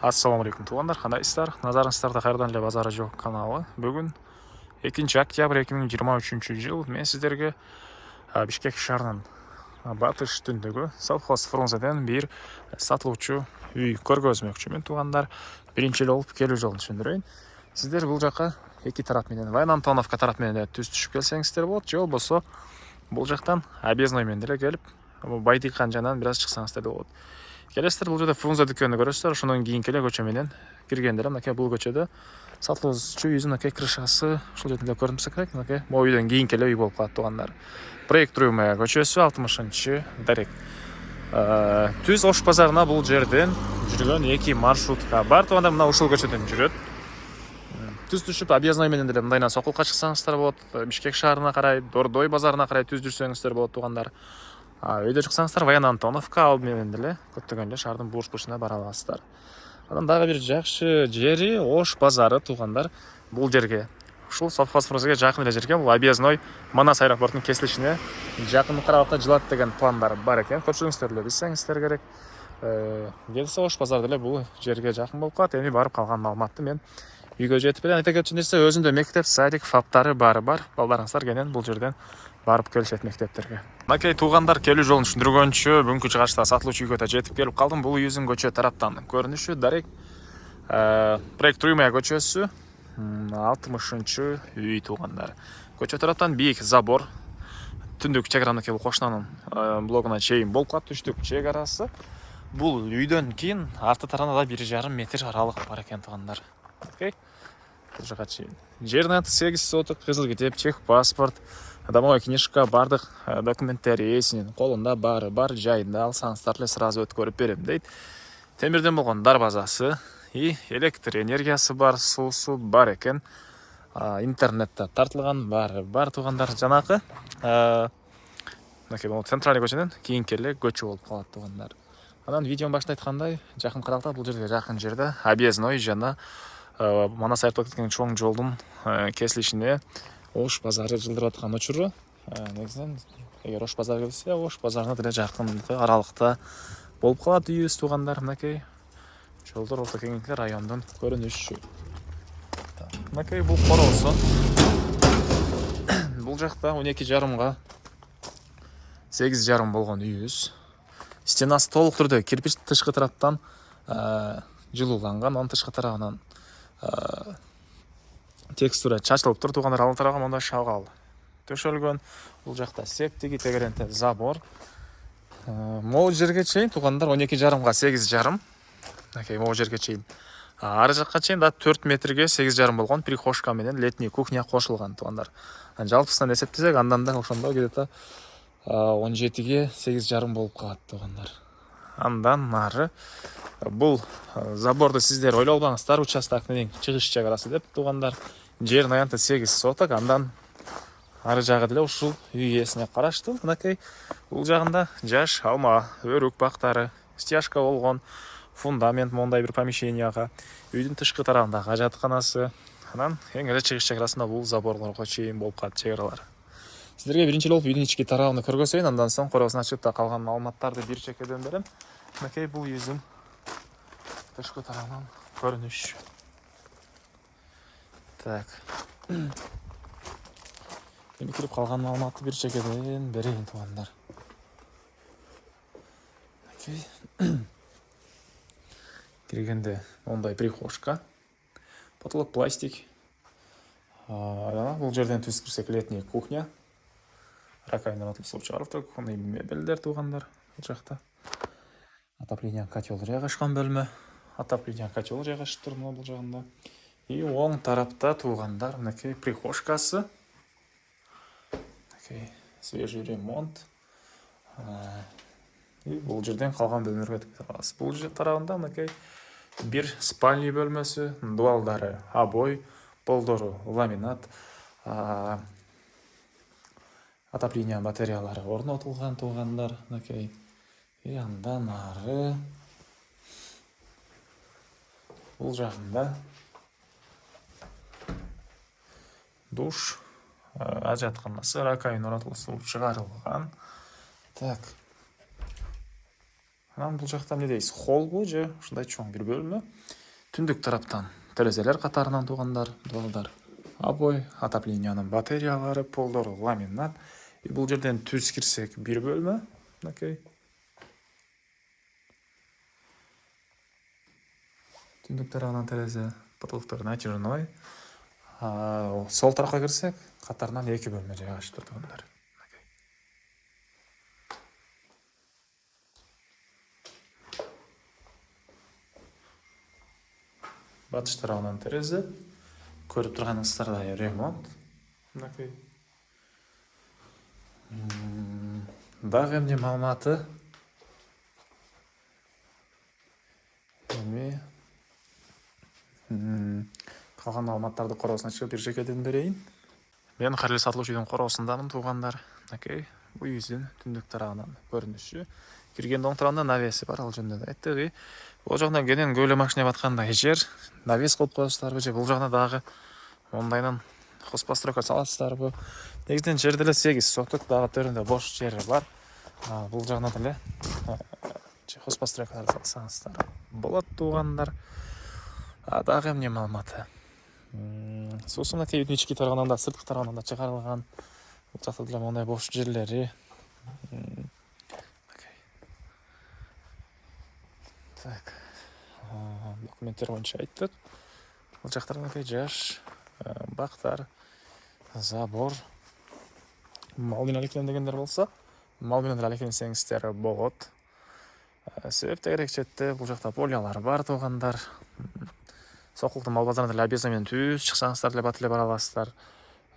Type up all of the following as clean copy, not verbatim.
Ассалаумағалейкум туғандар, қандайсыздар? Назарыңыздарда қайырдан эле базары жоқ каналы. Бүгін 2 октябрь 2023 жыл мен сіздерге Бишкек шаарынын батыш түндүгү совхоз Фрунзеден бир сатылуучу үй көргөзмөкчүмүн туғандар. Биринчи эле болуп келүү жолун түшүндүрөйүн. Сиздер бул жака эки тарап менен Вайн Антоновка тарап менен түз түшүп келсеңиздер болот, же болбосо бул жактан Объездной менен деле келип Байдыкан жанынан бир аз чыксаңыздар болот. Келесіздер, бұл жерде Фрунзе дүкөнү көрөсүздөр. Ошондон кийин келе көчө менен киргендер, мынакей бул көчөдө сатылуучу үйдүн мынакей крышасы ушул жерде көрүнүп турса керек. Мынакей могу үйдөн кийин келе үй болуп калат тугандар. Проектируемая көчөсү 60-дарек. Түз Ош базарына бул жерден жүргөн эки маршрутка бар тугандар. Мына ушул көчөдөн жүрөт. Түз түшүп Объездной менен деле мындайынан Сокулка чыксаңыздар болот. Бишкек шаарына карай, Дордой базарына карай түз жүрсөңүздөр болот тугандар. Өйдө чыксаңыздар Вайн Антоновка ал менен деле көптөгөн эле шаардын бурч-бурчуна бара аласыздар. Анан дагы бир жакшы жери Ош базары тугандар. Бул жерге ушул совхоз Фрунзеге жакын эле жерге, бул Объездной Манас аэропортунун кесилишине жакын карабакта жылат деген пландар бар экен. Көпчүлүгүңүздөр эле билсеңиздер керек. Келсе Ош базары деле бул жерге жакын болуп калат. Эми барып калган маалыматты мен үйгө жетип эле айта кетчү нерсе, өзүндө мектеп, садик, фаптары бар. Балдарыңыздар кенен бул жерден барып келишет мектептерге. Мынакей туугандар, келүү жолун түшүндүргөнчү бүгүнкү чыгашта сатылуучу үйгө да жетип келип калдым. Бул үйүздүн көчө тараптан көрүнүшү дарек проектируемая көчөсү 60-үй туугандар. Көчө тараптан бийик забор. Түндүк чек кошунанын блогуна чейин болуп калат, түштүк чек арасы. Бул үйдөн кийин арты тарабында 1,5 метр аралык бар экен туугандар. Окей. Бул жака чейин. Жернат 8 соток, кызыл китеп, чек паспорт, домовая книжка, бардык документтер ээсинин колунда бар жайында алсаңыздар эле сразу өткөрүп берем дейт. Темирден болгон дарбазасы и электр энергиясы бар, суусу бар экен. Интернетте тартылган бар туугандар. Жанакы мынакей центральный көчөдөн кийинки эле көчө болуп калат туугандар. Анан видеонун башында айткандай, жакын каракта бул жерге жакын жерде Объездной жана Манас аэропортунун чоң жолдун кесилишине Ош базары жылдырып аткан учуру. Негизинен эгер Ош базары келсе, Ош базарына деле жакын аралыкта болуп калат үйүбүз туугандар. Мынакей жолдор орто кеңейтилген райондун көрүнүшү. Мынакей бул короосу. Бул жакта 12,5 8,5 болгон үйүбүз. Стенасы толук түрдө кирпич, тышкы тараптан жылууланган, анын тышкы тарабынан текстура чачылып тур туугандар. Ал тарабга мондай шалгал төшөлгөн. Бул жакта септиги, тегеренте забор. Могу жерге чейин туугандар 12,5 8,5. Мынакей могу жерге чейин. Ары жакка чейин да 4 метрге 8,5 болгон прихожка менен летний кухня кошулган туугандар. Жалпысынан эсептесек, андан да ошондой где-то 17ге 8,5 болуп калат туугандар. Андан нары бул заборду сиздер ойлобаңыздар, участок менен чыгыш чек арасы деп туугандар. Жер аянты 8 соток, андан ары жагы деле ушул үй ээсине караштуу. Мынакей бул жагында жаш алма, өрүк бактары, стяжка болгон фундамент мондай бир помещенияга, үйдүн тышкы тарабындагы ажатканасы, анан эң эле чыгыш чек арасында бул заборлорго чейин болуп калат чек аралар. Сиздерге биринчи болуп үйдүн ички тарабын көргөзөйүн, андан соң короосун ачып да калган маалыматтарды бир чекеден берем. Мынакей бул үйүздүн тышкы тарабынан көрүнүш. Так. Эми кирип калган маалыматты бир чекеден берейин туугандар. Окей. Киргенде мондай прихожка. Потолок пластик. Бул жерден түз кирсек летний кухня. Ракайндан отылып чыгарып тур, кухонный мебелдер туугандар. Бул жакта отопление котел жайгашкан бөлмө. Отопление котел жайгашып тур бул жагында. И оң тарапта туугандар мынакей прихожкасы. Мынакей свежий ремонт. И бул жерден калган бөлмөлөргө өтүп калабыз. Бул жер тарабында мынакей бир спальный бөлмөсү, дуалдары обой, полдору ламинат, отопление батареялары орнотулган туугандар. Мынакей и андан ары бул жагында душ, ажатканасы, ракайын орнотулуп чыгарылган. Так. Анан бул жакта эмне дейсиз, холлбу же ушундай чоң бир бөлмө. Түндүк тараптан терезелер катарынан туугандар, долдар, обой, отоплениянын батареялары, полдору ламинат. Бул жерден түз кирсек бир бөлмө. Окей. Түндүк тарабынан терезе, потолоктор натяжной. Сол тарапка кирсек, катарынан 2 бөлмө жайгашып тургандар. Батыш тарабынан терезе, көрүп турганыңыздардай ремонт. Окей. Дагы эмне маалыматы? Калган маалыматтарды короосуна чыгып бир жекеден берейин. Мен Харли сатылуучу үйдүн короосундамын туугандар. Окей. Бул үйдүн түндүк тарабынан көрүнүшү. Киргенде оң тарабында навеси бар, ал жөнүндө да айттык. Бул жагынан кенен көйлө машина баткандай жер. Навес коюп коесуздарбы же бул жагына дагы ондайдан хозпостройка саласыздарбы? Негизинен жер деле 8 соток, дагы төрүндө бош жер бар. Бул жагына деле хозпостройкаларды салсаңыздар болот туугандар. Дагы эмне маалыматы? Суусуна үйдүн ички тарабынан да, сырткы тарабынан да чыгарылган. Бул жакта деле мондай бош жерлери. Так. Документтер боюнча айттык. Бул жактарда жаш, бактар, забор. Мал менен алекелендегендер болсо, мал менен алекелensеңиздер болот. Себеп тегерек четте бул жакта полялар бар туугандар. Сокулдун мал базарына деле обеза менен түз чыксаңыздар деле бат эле бара аласыздар.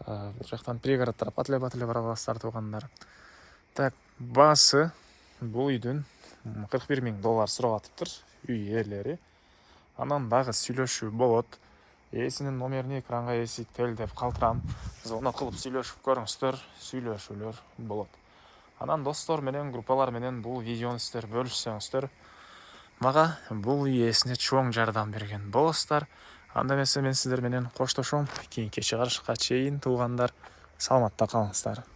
Бул жактан пригород тарап бат эле бара аласыздар туугандар. Так, баасы бул үйдүн $41,000 сурап атыптыр үй ээлери. Анан дагы сүйлөшүү болот. Ээсинин номерин экранга эсиктел деп калтырам. Звонок кылып сүйлөшүп көрүңүздөр, сүйлөшүүлөр болот. Анан достор менен, группалар менен бул видеону сиздер бөлүшсөңүздөр, мага бул үй ээсине чоң жардам берген болосуздар. Анда эмесе мен сиздер менен коштошом. Кийинки чыгарышка чейин туугандар, саламатта калыңыздар.